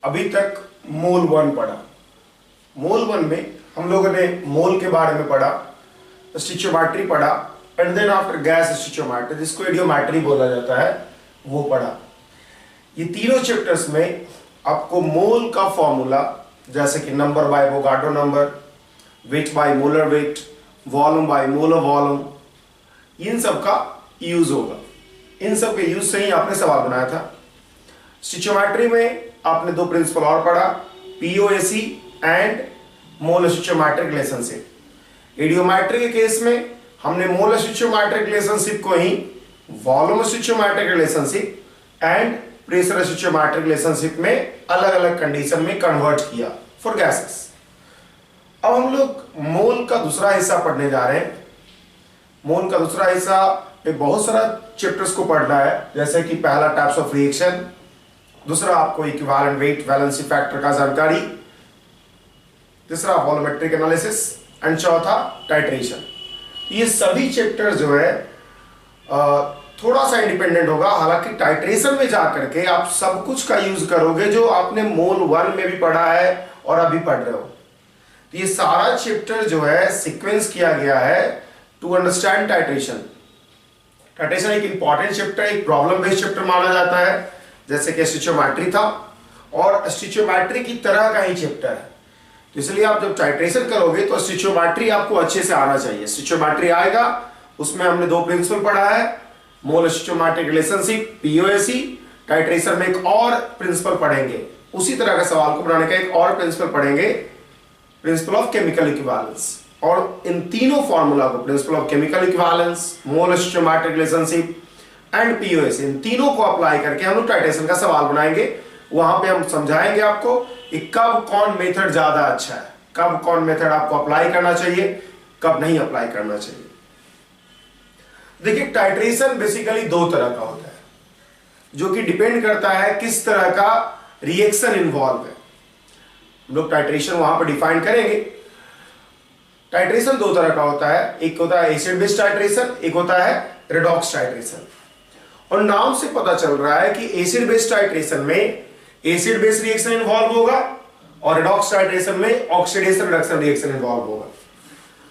अभी तक mole one पढ़ा। मोल वन में हम लोगों ने मोल के बारे में पढ़ा, स्टिचोमेट्री पढ़ा, एंड देन आफ्टर गैस स्टिचोमेट्री, जिसको एडियोमेट्री बोला जाता है, वो पढ़ा। ये तीनों चैप्टर्स में आपको मोल का फॉर्मूला, जैसे कि number by Avogadro number, weight by molar weight, volume by molar volume, इन सब का यूज होगा। इन सब के यूज से ही आपने सवाल बनाया था। स्टिचोमेट्री में आपने दो प्रिंसिपल और पढ़ा, POAC and mole stoichiometric relationship. Eudiometry के केस में हमने मोल स्टिचोमेट्रिक रिलेशनशिप को ही volume stoichiometric relationship and pressure stoichiometric relationship में अलग अलग कंडीशन में कन्वर्ट किया फॉर गैसेस। अब हम लोग मोल का दूसरा हिस्सा पढ़ने जा रहे हैं। मोल का दूसरा हिस्सा में बहुत सारा चैप्टर्स को पढ़ना है, जैसे कि पहला टाइप्स ऑफ रिएक्शन, दूसरा आपको इक्विवेलेंट वेट वैलेंसी फैक्टर का जानकारी, तीसरा वॉल्यूमेट्रिक एनालिसिस एंड चौथा टाइट्रेशन। ये सभी चैप्टर जो है थोड़ा सा इंडिपेंडेंट होगा। हालांकि टाइट्रेशन में जाकर के आप सब कुछ का यूज करोगे जो आपने मोल वन में भी पढ़ा है और अभी पढ़ रहे हो। तो ये सारा चैप्टर जो है सीक्वेंस किया गया है टू अंडरस्टैंड टाइट्रेशन। टाइट्रेशन एक इंपॉर्टेंट चैप्टर, एक प्रॉब्लम बेस्ड चैप्टर माना जाता है, जैसे कि स्टिचोमेट्री था, और स्टिचोमेट्री की तरह का ही चैप्टर है। तो इसलिए आप जब टाइट्रेशन करोगे तो स्टिचोमेट्री आपको अच्छे से आना चाहिए। स्टिचोमेट्री आएगा, उसमें हमने दो प्रिंसिपल पढ़ा है, मोल स्टिचोमेट्रिक रिलेशनशिप, पीओएसी। टाइट्रेशन में एक और प्रिंसिपल पढ़ेंगे, उसी तरह का सवाल को बनाने का एक और प्रिंसिपल पढ़ेंगे, प्रिंसिपल ऑफ केमिकल इक्विवेलेंस। और इन तीनों फॉर्मूला को, principle of chemical equivalence, mole stoichiometric relationship and POS, इन तीनों को अप्लाई करके हम लोग टाइट्रेशन का सवाल बनाएंगे। वहां पे हम समझाएंगे आपको कि कब कौन मेथड ज्यादा अच्छा है, कब कौन मेथड आपको अप्लाई करना चाहिए, कब नहीं अप्लाई करना चाहिए। देखिए, टाइट्रेशन बेसिकली दो तरह का होता है, जो कि डिपेंड करता है किस तरह का रिएक्शन इन्वॉल्व है। हम लोग टाइट्रेशन वहां पर डिफाइन करेंगे। टाइट्रेशन दो तरह का होता है, एक होता है एसिड बेस्ड टाइट्रेशन, एक होता है रेडॉक्स टाइट्रेशन। और नाम से पता चल रहा है कि एसिड बेस्ड टाइट्रेशन में एसिड बेस्ड रिएक्शन इन्वॉल्व होगा और रेडॉक्स टाइट्रेशन में ऑक्सीडेशन रिडक्शन रिएक्शन इन्वॉल्व होगा।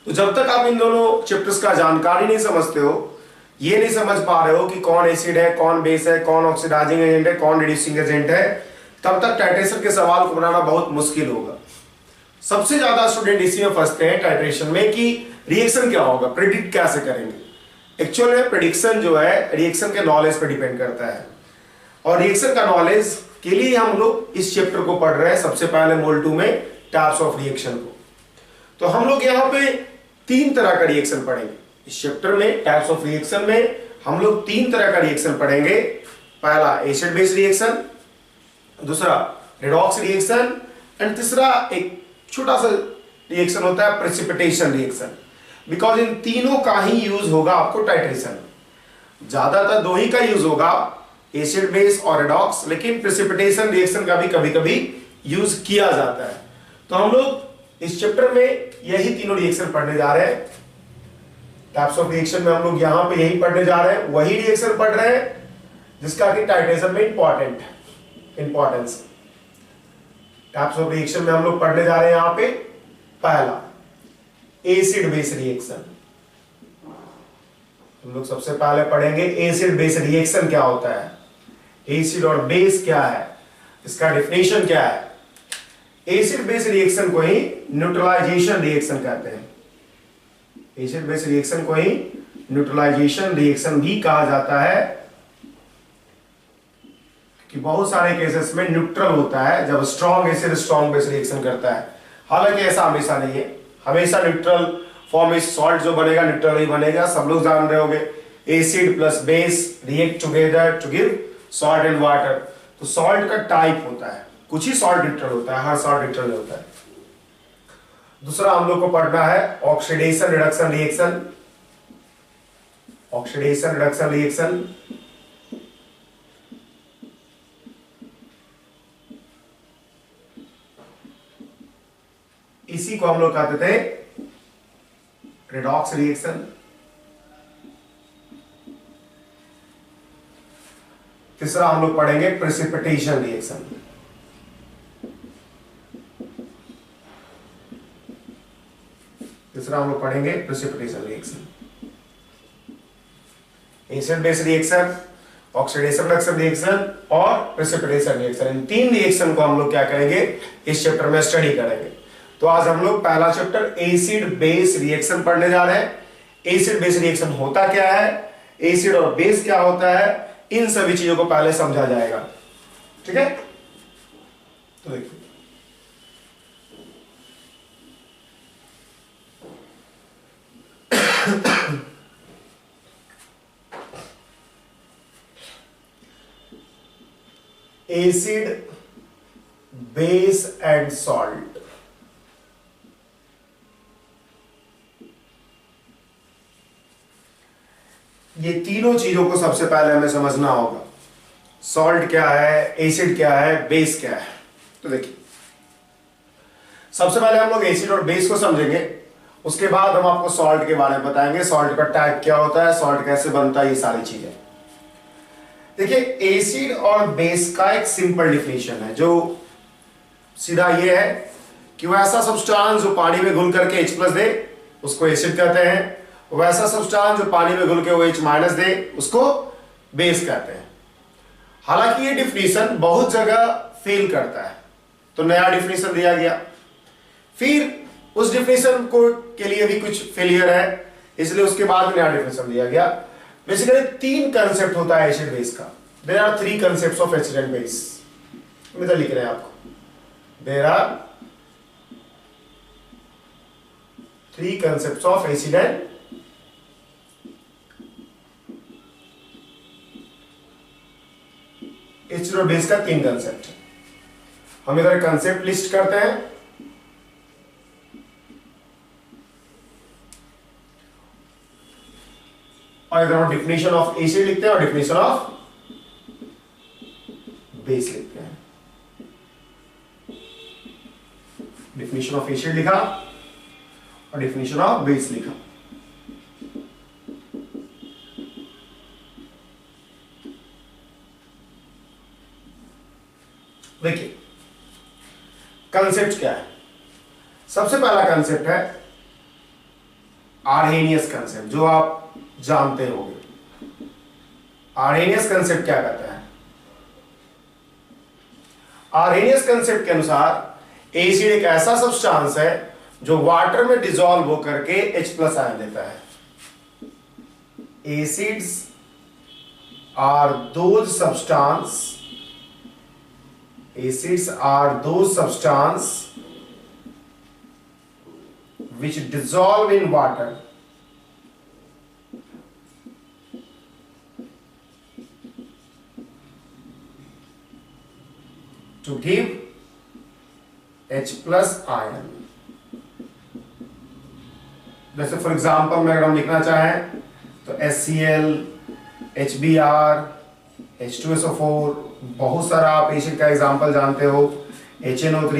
तो जब तक आप इन दोनों चैप्टर्स का जानकारी नहीं समझते हो, ये नहीं समझ पा रहे हो कि कौन एसिड है, कौन बेस है, कौन ऑक्सीडाइजिंग एजेंट है, कौन रिड्यूसिंग एजेंट है, तब तक टाइट्रेशन के सवाल को बनाना बहुत मुश्किल होगा। सबसे ज्यादा स्टूडेंट इसी में फंसते हैं टाइट्रेशन में कि रिएक्शन क्या होगा, प्रेडिक्ट कैसे करेंगे। एक्चुअल में प्रेडिक्शन जो है रिएक्शन के नॉलेज पर डिपेंड करता है, और रिएक्शन का नॉलेज के लिए हम लोग इस चैप्टर को पढ़ रहे हैं। सबसे पहले मोल 2 में टाइप्स ऑफ रिएक्शन को। तो हम लोग यहाँ पे तीन तरह का रिएक्शन पढ़ेंगे इस चैप्टर में। टाइप्स ऑफ रिएक्शन में हम लोग तीन तरह का रिएक्शन पढ़ेंगे। पहला एसिड बेस्ड रिएक्शन, दूसरा रेडॉक्स रिएक्शन, एंड तीसरा एक छोटा सा रिएक्शन होता है प्रेसिपिटेशन रिएक्शन। बिकॉज इन तीनों का ही यूज होगा आपको टाइट्रेशन। ज्यादातर दो ही का यूज होगा, एसिड बेस और रेडॉक्स, लेकिन प्रेसिपिटेशन रिएक्शन का भी कभी कभी यूज किया जाता है। तो हम लोग इस चैप्टर में यही तीनों रिएक्शन पढ़ने जा रहे हैं। टाइप्स ऑफ रिएक्शन में हम लोग यहां पे यही पढ़ने जा रहे हैं, वही रिएक्शन पढ़ रहे हैं जिसका कि टाइट्रेशन में इंपॉर्टेंस। टाइप्स ऑफ रिएक्शन में हम लोग पढ़ने जा रहे हैं यहां पे पहला एसिड बेस रिएक्शन। हम लोग सबसे पहले पढ़ेंगे एसिड बेस रिएक्शन क्या होता है, एसिड और बेस क्या है, इसका डेफिनेशन क्या है। एसिड बेस रिएक्शन को ही न्यूट्रलाइजेशन रिएक्शन कहते हैं। एसिड बेस रिएक्शन को ही न्यूट्रलाइजेशन रिएक्शन भी कहा जाता है, कि बहुत सारे केसेस में न्यूट्रल होता है जब strong acid strong base reaction करता है। हालांकि ऐसा हमेशा नहीं है, हमेशा न्यूट्रल फॉर्म में सॉल्ट जो बनेगा न्यूट्रल ही बनेगा। सब लोग जान रहे होंगे, acid plus base react together to give salt and water. तो सॉल्ट का टाइप होता है, कुछ ही सॉल्ट न्यूट्रल होता है, हर सॉल्ट न्यूट्रल नहीं होता है। दूसरा हम लोग को पढ़ना है oxidation reduction reaction. Oxidation reduction reaction इसी को हम लोग कहते थे रेडॉक्स रिएक्शन। तीसरा हम लोग पढ़ेंगे प्रेसिपिटेशन रिएक्शन। तीसरा हम लोग पढ़ेंगे precipitation reaction, acid base reaction, oxidation reduction reaction और प्रेसिपिटेशन रिएक्शन। इन 3 रिएक्शन को हम लोग क्या करेंगे, इस चैप्टर में स्टडी करेंगे। तो आज हम लोग पहला चैप्टर एसिड बेस रिएक्शन पढ़ने जा रहे हैं। एसिड बेस रिएक्शन होता क्या है, एसिड और बेस क्या होता है, इन सभी चीजों को पहले समझा जाएगा। ठीक है, तो देखिए एसिड बेस एंड सॉल्ट, ये तीनों चीजों को सबसे पहले हमें समझना होगा। सॉल्ट क्या है, एसिड क्या है, बेस क्या है। तो देखिए सबसे पहले हम लोग एसिड और बेस को समझेंगे, उसके बाद हम आपको सॉल्ट के बारे में बताएंगे, सॉल्ट का टाइप क्या होता है, सॉल्ट कैसे बनता है, ये सारी चीजें। देखिए एसिड और बेस का एक सिंपल डिफिनेशन है जो सीधा ये है कि वैसा सब्सटेंस जो पानी में घुल करके H+ दे उसको एसिड कहते हैं, वैसा सब्सटेंस जो पानी में घुल के OH- दे उसको बेस कहते हैं। हालांकि ये डिफिनेशन बहुत जगह फेल करता है, तो नया डिफिनेशन दिया गया, फिर उस डिफिनेशन को के लिए भी कुछ फेलियर है, इसलिए उसके बाद नया डिफिनेशन दिया गया। बेसिकली 3 कंसेप्ट होता है एसिड बेस का। There are 3 concepts of acid and base. इधर लिख रहे हैं आपको, there are 3 concepts of acid and acid और बेस का 3 कंसेप्ट है। हम इधर कंसेप्ट लिस्ट करते हैं, और इधर हम डिफिनेशन ऑफ एसिड लिखते हैं और डिफिनेशन ऑफ बेस लिखते हैं। डिफिनेशन ऑफ एसिड लिखा और डिफिनेशन ऑफ बेस लिखा। देखिए कंसेप्ट क्या है, सबसे पहला कंसेप्ट है आर्हेनियस कंसेप्ट, जो आप जानते होंगे। आर्हेनियस कंसेप्ट क्या कहता है, आर्हेनियस कंसेप्ट के अनुसार एसिड एक ऐसा सब्सटेंस है जो वाटर में डिसॉल्व होकर के H+ आयन देता है। Acids are those substance, acids are those substances which dissolve in water to give H+ ion। जैसे फॉर एग्जाम्पल में अगर हम लिखना चाहें तो HCl, HBr, H2SO4, बहुत सारा आप एसिड का एग्जांपल जानते हो, HNO3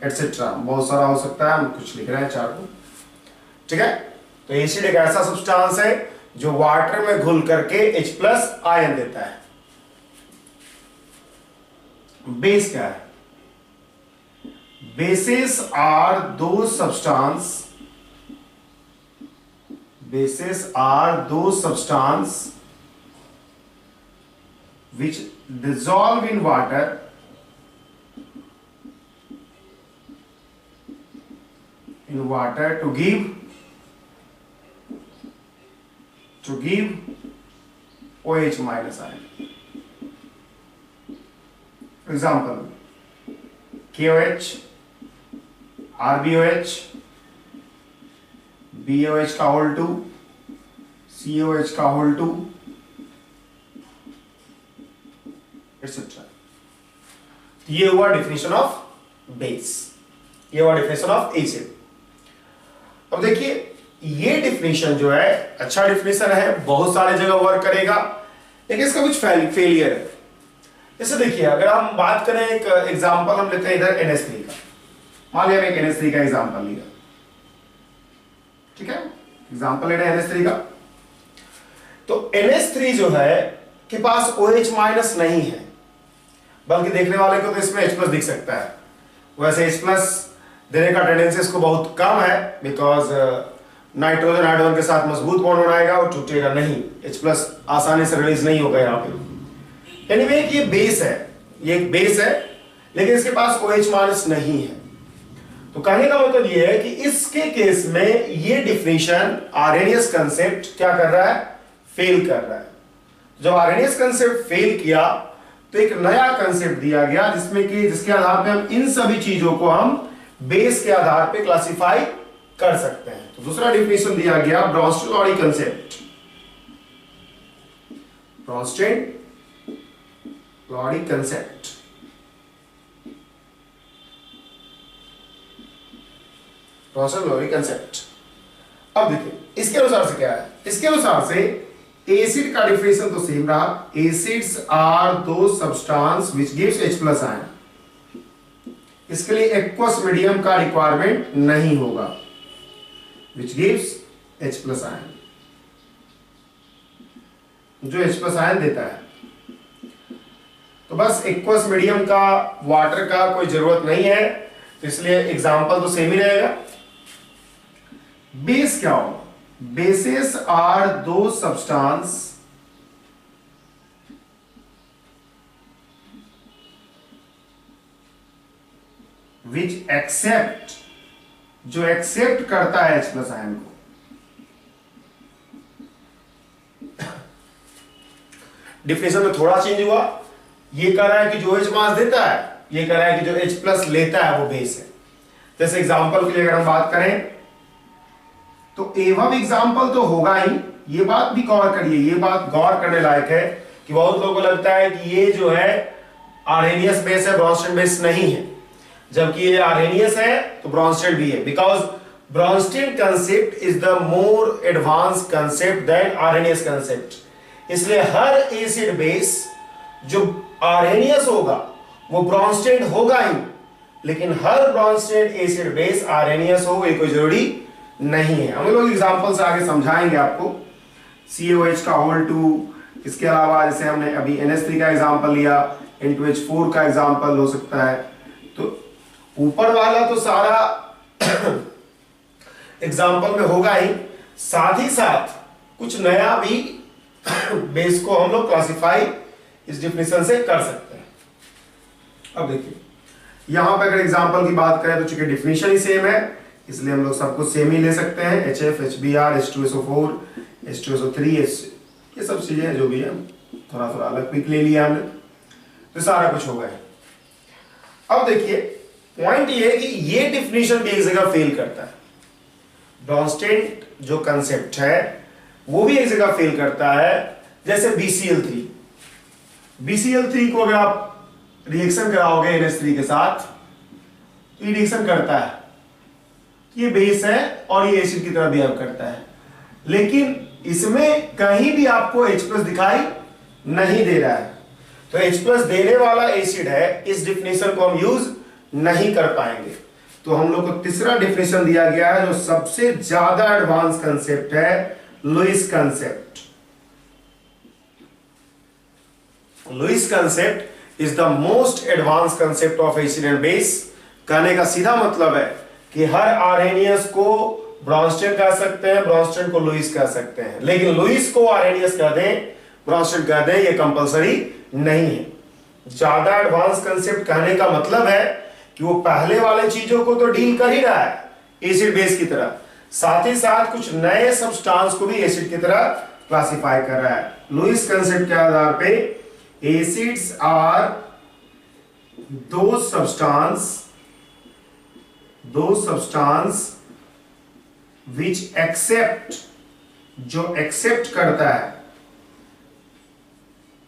एटसेट्रा, बहुत सारा हो सकता है, हम कुछ लिख रहे हैं 4 को। ठीक है, तो एसिड एक ऐसा सब्सटेंस है जो वाटर में घुल करके H+ आयन देता है। बेस क्या है, बेसिस आर दो सब्सटेंस, बेसिस आर दो substance which dissolve in water to give OH- ion. For example, KOH, RBOH, BOH का होल 2, COH का होल 2 एटसेट्रा। ये हुआ डिफिनेशन ऑफ बेस, ये हुआ डिफिनेशन ऑफ एसिड। अब देखिए ये डिफिनेशन जो है अच्छा डिफिनेशन है, बहुत सारे जगह वर्क करेगा, लेकिन इसका कुछ फेलियर है। जैसे देखिए अगर हम बात करें, एक एग्जांपल हम लेते हैं इधर NH3 का, मान लिया एक NH3 का एग्जांपल लिया, ठीक है, एग्जांपल ले रहे हैं NH3 का। तो NH3 जो है के पास OH- नहीं है, बल्कि देखने वाले को तो इसमें H+ दिख सकता है। वैसे H+ देने का टेंडेंसी इसको बहुत कम है, बिकॉज नाइट्रोजन हाइड्रोजन के साथ मजबूत बॉन्ड बनाएगा और टूटेगा नहीं, H+ आसानी से रिलीज नहीं होगा यहाँ पे। एनीवे ये बेस है, ये एक बेस है, लेकिन इसके पास OH- नहीं है। तो कहने का मतलब ये है कि इसके केस में ये डिफिनेशन आर्हेनियस कंसेप्ट क्या कर रहा है, फेल कर रहा है। जब आर्हेनियस कंसेप्ट फेल किया तो एक नया कंसेप्ट दिया गया जिसमें कि जिसके आधार पे हम इन सभी चीजों को हम बेस के आधार पे क्लासिफाई कर सकते हैं। तो दूसरा डिफिनेशन दिया गया Bronsted-lorry concept, Bronsted-lorry concept. Bronsted-lorry concept. अब देखिए इसके अनुसार से क्या है, इसके अनुसार से एसिड का डिफिनेशन तो सेम रहा, एसिड्स आर दो substance which gives H+ ion. इसके लिए एक्वस मीडियम का रिक्वायरमेंट नहीं होगा, व्हिच गिव्स H+ आयन, जो H+ आयन देता है। तो बस एक्वस मीडियम का, वाटर का कोई जरूरत नहीं है, तो इसलिए एग्जांपल तो सेम ही रहेगा। बेस क्या होगा, बेसेस आर दो सब्सटेंस विच एक्सेप्ट, जो एक्सेप्ट करता है H+ आयन को। डिफिनेशन में थोड़ा चेंज हुआ, ये कह रहा है कि जो H मास देता है, ये कह रहा है कि जो H+ लेता है वो बेस है। जैसे एग्जांपल के लिए अगर हम बात करें तो एवं एग्जाम्पल तो होगा ही, ये बात भी गौर करिए, ये बात गौर करने लायक है कि बहुत लोगों को लगता है कि ये जो है आर्हेनियस बेस है, ब्रोंस्टेड बेस नहीं है, जबकि ये आर्हेनियस है तो ब्रोंस्टेड भी है, because Bronsted concept is the more advance concept than Arrhenius concept. इसलिए हर एसिड बेस जो आर्हेनियस होगा वो ब्रोंस्टेड होगा ही, लेकिन हर ब्रोंस्टेड एसिड बेस आर्हेनियस हो ये कोई जरूरी नहीं है। हम लोग एग्जांपल से आगे समझाएंगे आपको। CaOH का होल 2, इसके अलावा जैसे हमने अभी NH3 का एग्जांपल लिया, N2H4 का एग्जांपल हो सकता है। तो ऊपर वाला तो सारा एग्जांपल में होगा ही, साथ ही साथ कुछ नया भी बेस को हम लोग क्लासिफाई इस डिफिनेशन से कर सकते हैं। अब देखिए यहां पर अगर एग्जांपल की बात करें तो चूंकि डिफिनेशन ही सेम है इसलिए हम लोग सब कुछ सेम ही ले सकते हैं, HF, HBr, H2SO4, H2SO3, ये सब चीजें जो भी है थोड़ा थोड़ा अलग पिक ले लिया हमने, तो सारा कुछ हो गया। अब देखिए पॉइंट ये है कि ये डिफिनेशन भी एक जगह फेल करता है। ब्रोंस्टेड जो कंसेप्ट है वो भी एक जगह फेल करता है, जैसे BCl3। BCl3 को अगर आप रिएक्शन कराओगे NH3 के साथ तो ये रिएक्शन करता है, ये बेस है और ये एसिड की तरह बिहेव करता है, लेकिन इसमें कहीं भी आपको H+ दिखाई नहीं दे रहा है। तो H+ देने वाला एसिड है, इस डिफिनेशन को हम यूज नहीं कर पाएंगे। तो हम लोग को तीसरा डिफिनेशन दिया गया है जो सबसे ज्यादा एडवांस कंसेप्ट है, Lewis concept. Lewis concept is the most advance concept of acid and base. कहने का सीधा मतलब है कि हर आर्हेनियस को ब्रोंस्टेड कह सकते हैं, ब्रोंस्टेड को लुईस कह सकते हैं, लेकिन लुईस को आर्हेनियस कह दें, ब्रोंस्टेड कह दें, ये कंपलसरी नहीं है। ज्यादा एडवांस कंसेप्ट कहने का मतलब है कि वो पहले वाले चीजों को तो डील कर ही रहा है एसिड बेस की तरह, साथ ही साथ कुछ नए सब्सटेंस को भी एसिड की तरह क्लासिफाई कर रहा है। लुईस कंसेप्ट के आधार पे एसिड्स आर दो सब्सटेंस विच एक्सेप्ट, जो एक्सेप्ट करता है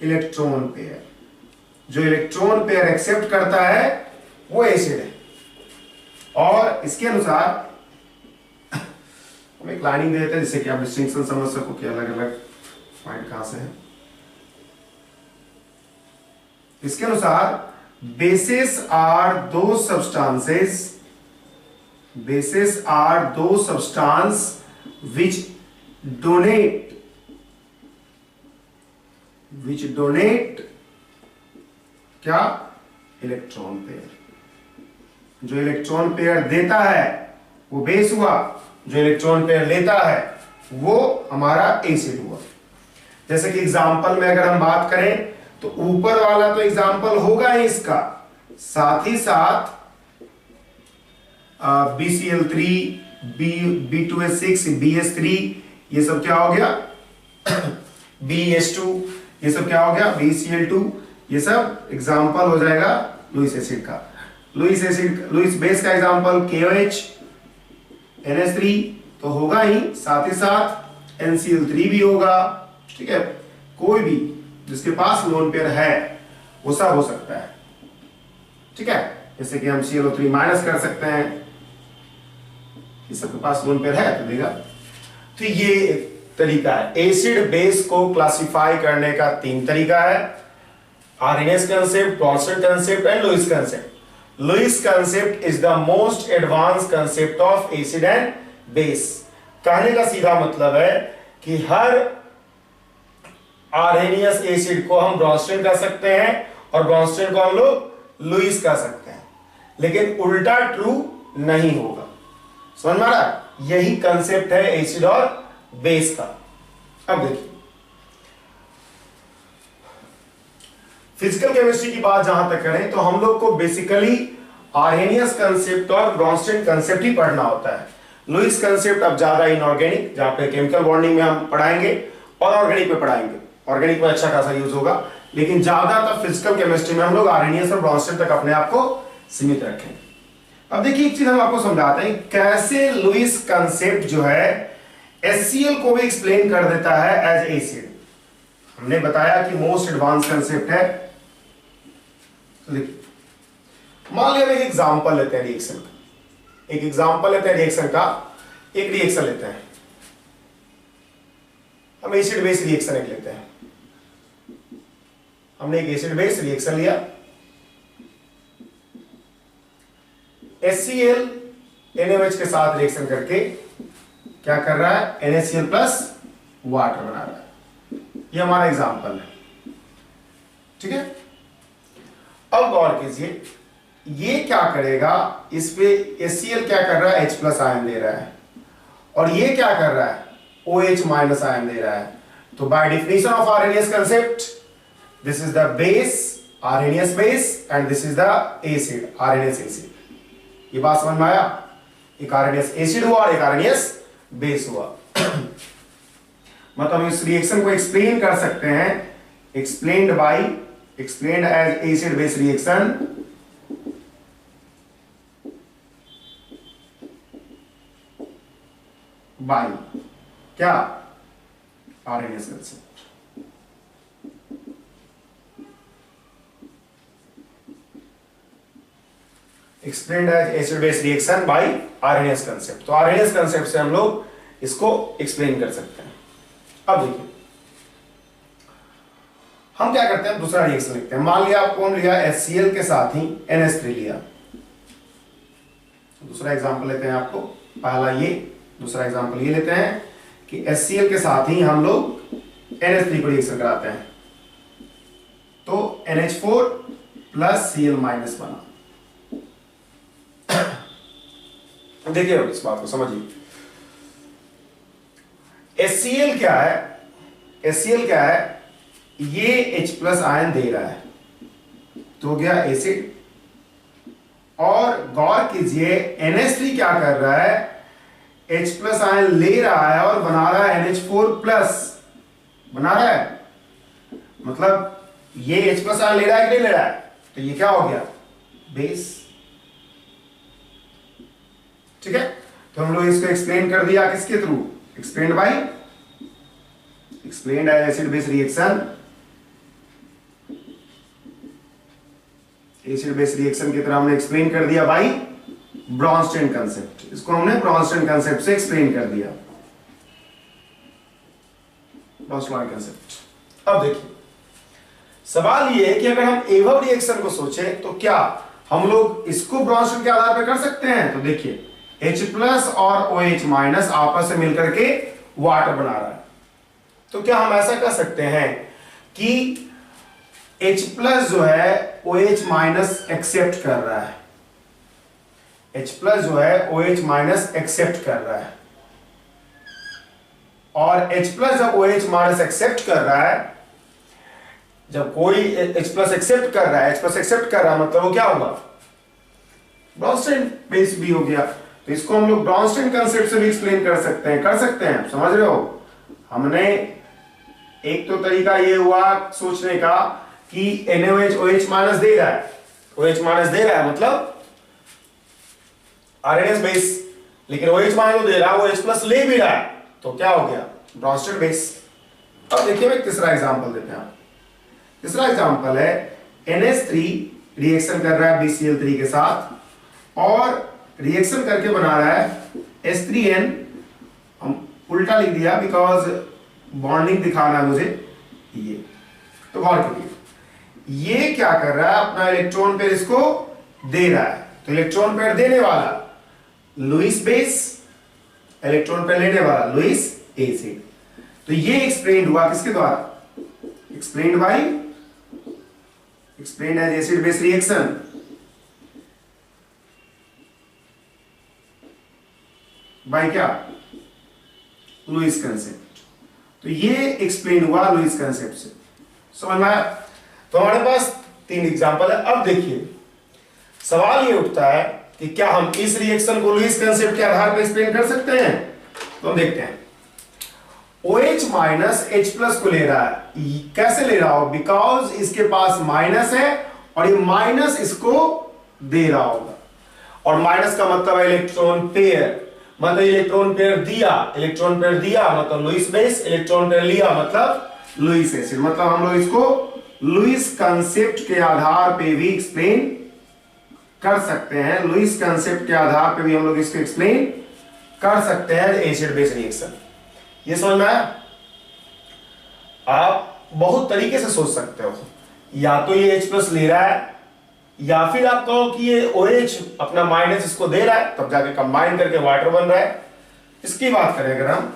इलेक्ट्रॉन पेयर, जो इलेक्ट्रॉन पेयर एक्सेप्ट करता है वो एसिड है। और इसके अनुसार हम एक लाइनिंग देते हैं जिससे कि आप डिस्टिंक्शन समझ सको कि अलग अलग पॉइंट कहां से है। इसके अनुसार बेसेस आर दो सब्सटेंस which donate क्या, इलेक्ट्रॉन पेयर। जो इलेक्ट्रॉन पेयर देता है वो बेस हुआ, जो इलेक्ट्रॉन पेयर लेता है वो हमारा एसिड हुआ। जैसे कि एग्जाम्पल में अगर हम बात करें तो ऊपर वाला तो एग्जाम्पल होगा ही इसका, साथ ही साथ BCl3, B2H6, BS3, ये सब क्या हो गया BS2, ये सब क्या हो गया BCl2, ये सब एग्जाम्पल हो जाएगा लुईस एसिड का। लुईस बेस का एग्जाम्पल KOH, NH3 तो होगा ही, साथ ही साथ NCl3 भी होगा। ठीक है, कोई भी जिसके पास लोन पेयर है वो सब हो सकता है। ठीक है, जैसे कि हम ClO3 माइनस कर सकते हैं, ये सबके पास लोन पेयर है तो देगा। तो ये तरीका है। एसिड बेस को क्लासिफाई करने का 3 तरीका है, Arrhenius concept, Bronsted concept and Lewis concept. Lewis concept is the most advance concept of acid and base. कहने का सीधा मतलब है कि हर आर्हेनियस एसिड को हम ब्रॉन्स्टन कह सकते हैं और ब्रॉन्स्टन को हम लोग लुईस कह सकते हैं, लेकिन उल्टा ट्रू नहीं होगा। समझ में आ रहा? यही कंसेप्ट है एसिड और बेस का। अब देखिए, फिजिकल केमिस्ट्री की बात जहां तक करें तो हम लोग को बेसिकली आर्हेनियस कंसेप्ट और ब्रॉन्स्टन कंसेप्ट ही पढ़ना होता है। लुईस कंसेप्ट अब ज्यादा इनऑर्गेनिक, जहां पे केमिकल बॉन्डिंग में हम पढ़ाएंगे, और ऑर्गेनिक पे पढ़ाएंगे। ऑर्गेनिक में अच्छा खासा यूज होगा, लेकिन ज्यादातर फिजिकल केमिस्ट्री में हम लोग आर्हेनियस और ब्रॉन्स्टन तक अपने आप को सीमित रखें। अब देखिए, एक चीज हम आपको समझाते हैं कैसे लुईस कंसेप्ट जो है HCl को भी एक्सप्लेन कर देता है एज एसिड। हमने बताया कि मोस्ट एडवांस कंसेप्ट है। मान लिया एक एग्जांपल लेते हैं रिएक्शन का, एक एग्जांपल लेते हैं रिएक्शन का। एक रिएक्शन लेते हैं हम, एसिड बेस रिएक्शन एक लेते हैं। हमने एक एसिड बेस रिएक्शन लिया, HCl NaOH के साथ रिएक्शन करके क्या कर रहा है, NaCl प्लस वाटर बना रहा है। ये हमारा एग्जांपल है। ठीक है, अब गौर कीजिए, ये क्या करेगा, इस पे HCl क्या कर रहा है, H प्लस आयन दे रहा है, और ये क्या कर रहा है, OH माइनस आयन दे रहा है। तो by definition of Arrhenius concept, this is the base, Arrhenius base, and this is the acid, Arrhenius acid. ये बात समझ में आया? एक आर्हेनियस एसिड हुआ और एक आर्हेनियस बेस हुआ। मतलब इस रिएक्शन को एक्सप्लेन कर सकते हैं, explained as acid base reaction by क्या, Arrhenius concept. Explained as acid base reaction by Arrhenius concept. तो आर्हेनियस कंसेप्ट से हम लोग इसको एक्सप्लेन कर सकते हैं। अब देखिए, हम क्या करते हैं, दूसरा रिएक्शन लिखते हैं। मान लिया आप कौन लिया, HCl के साथ ही NH3 लिया। दूसरा एग्जांपल लेते हैं आपको, पहला ये, दूसरा एग्जांपल ये लेते हैं कि HCl के साथ ही हम लोग NH3 को रिएक्शन कराते हैं, तो NH4 प्लस Cl माइनस बना। देखिए इस बात को समझिए, HCl क्या है, HCl क्या है, ये H प्लस आयन दे रहा है तो हो गया एसिड, और गौर कीजिए NH3 क्या कर रहा है, H प्लस आयन ले रहा है और बना रहा है NH4 प्लस बना रहा है। मतलब ये H प्लस आयन ले रहा है कि नहीं ले रहा है, तो ये क्या हो गया, बेस। ठीक है, तो हम लोग इसको एक्सप्लेन कर दिया किसके through, explained by, explained as acid base reaction. Acid base reaction की तरह हमने एक्सप्लेन कर दिया बाय ब्रॉन्स्टन कंसेप्ट। इसको हमने ब्रॉन्स्टन कंसेप्ट से एक्सप्लेन कर दिया, ब्रॉन्स्टन कंसेप्ट। अब देखिए, सवाल ये है कि अगर हम एवब रिएक्शन को सोचें तो क्या हम लोग इसको ब्रॉन्स्टन के आधार पर कर सकते हैं? तो देखिए, H प्लस और OH माइनस आपस में मिलकर के वाटर बना रहा है, तो क्या हम ऐसा कर सकते हैं कि H प्लस जो है OH माइनस एक्सेप्ट कर रहा है, H प्लस जो है OH माइनस एक्सेप्ट कर रहा है, और H प्लस जब OH माइनस एक्सेप्ट कर रहा है, जब कोई H प्लस एक्सेप्ट कर रहा है, H प्लस एक्सेप्ट कर रहा है मतलब वो क्या होगा, ब्रॉन्स्टन बेस भी हो गया। तो इसको हम लोग ब्रॉन्स्टन कंसेप्ट से भी एक्सप्लेन कर सकते हैं, समझ रहे हो। हमने एक तो तरीका ये हुआ सोचने का कि NaOH OH माइनस दे रहा है, OH माइनस दे रहा है मतलब RNS बेस, लेकिन OH माइनस दे रहा है, वो H प्लस ले भी रहा है, तो क्या हो गया, ब्रॉन्स्टन बेस। अब देखिए मैं तीसरा एग्जांपल देते हैं। तीसरा एग्जांपल है NH3 रिएक्शन कर रहा है BCl3 के साथ और रिएक्शन करके बना रहा है H3N, हम उल्टा लिख दिया बिकॉज बॉन्डिंग दिखाना है मुझे, ये तो गौर करिए, ये क्या कर रहा है, अपना इलेक्ट्रॉन पेयर इसको दे रहा है, तो इलेक्ट्रॉन पेयर देने वाला लुईस बेस, इलेक्ट्रॉन पेयर लेने वाला लुईस एसिड। तो ये एक्सप्लेन हुआ किसके द्वारा, explain as acid base reaction by क्या, लुईस कंसेप्ट। तो ये एक्सप्लेन हुआ लुईस कंसेप्ट से, समझ में आया। तो हमारे पास 3 एग्जांपल है। अब देखिए सवाल ये उठता है कि क्या हम इस रिएक्शन को लुईस कंसेप्ट के आधार पर एक्सप्लेन कर सकते हैं। तो हम देखते हैं, OH माइनस H प्लस को ले रहा है, कैसे ले रहा हो, बिकॉज इसके पास माइनस है और ये माइनस इसको दे रहा होगा, और माइनस का मतलब है इलेक्ट्रॉन पेयर, मतलब इलेक्ट्रॉन पेयर दिया मतलब लुईस बेस, इलेक्ट्रॉन पेयर लिया मतलब लुईस एसिड। मतलब हम लोग इसको लुईस कंसेप्ट के आधार पे भी एक्सप्लेन कर सकते हैं, लुईस कंसेप्ट के आधार पे भी हम लोग इसको एक्सप्लेन कर सकते हैं एसिड बेस रिएक्शन। ये समझ में आया। आप बहुत तरीके से सोच सकते हो, या तो ये H प्लस ले रहा है, या फिर आप कहो कि ये OH अपना माइनस इसको दे रहा है, तब जाके कंबाइन करके वाटर बन रहा है। इसकी बात करें अगर हम,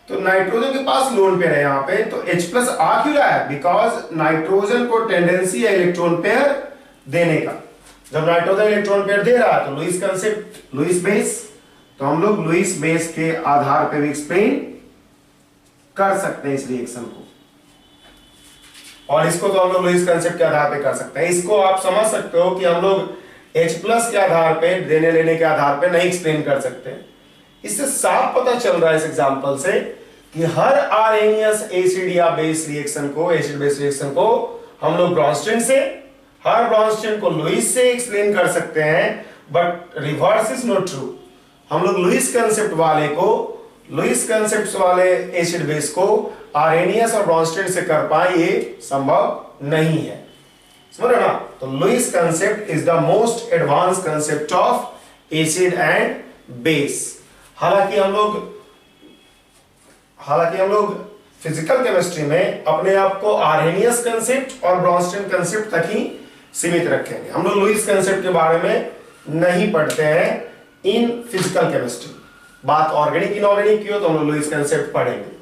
तो नाइट्रोजन के पास लोन पेयर है यहाँ पे, तो H प्लस आ क्यों रहा है, बिकॉज नाइट्रोजन को टेंडेंसी है इलेक्ट्रॉन पेयर देने का। जब नाइट्रोजन इलेक्ट्रॉन पेयर दे रहा है तो लुईस कंसेप्ट, लुईस बेस, तो हम लोग लुईस बेस के आधार पर भी एक्सप्लेन कर सकते हैं इस रिएक्शन को, और इसको तो हम लोग लुईस कंसेप्ट के आधार पे कर सकते हैं। इसको आप समझ सकते हो कि हम लोग H प्लस के आधार पे, देने लेने के आधार पे नहीं एक्सप्लेन कर सकते। इससे साफ पता चल रहा है इस एग्जांपल से कि हर आरएनएस एसिड या बेस रिएक्शन को, एसिड बेस रिएक्शन को हम लोग ब्रॉन्स्टन से, हर ब्रॉन्स्टन को लुईस से एक्सप्लेन कर सकते हैं, but reverse is not true. हम लोग लुईस कंसेप्ट वाले को, लुईस कंसेप्ट वाले एसिड बेस को आरएनएस और ब्रॉन्स्टन से कर पाए, ये संभव नहीं है, समझ रहे ना। तो Lewis concept is the most advance concept of acid and base. हालांकि हम लोग फिजिकल केमिस्ट्री में अपने आप को आरएनएस कंसेप्ट और ब्रॉन्स्टन कंसेप्ट तक ही सीमित रखेंगे। हम लोग लुईस कंसेप्ट के बारे में नहीं पढ़ते हैं इन फिजिकल केमिस्ट्री। बात ऑर्गेनिक इनऑर्गेनिक की हो तो हम लोग लुईस कंसेप्ट पढ़ेंगे।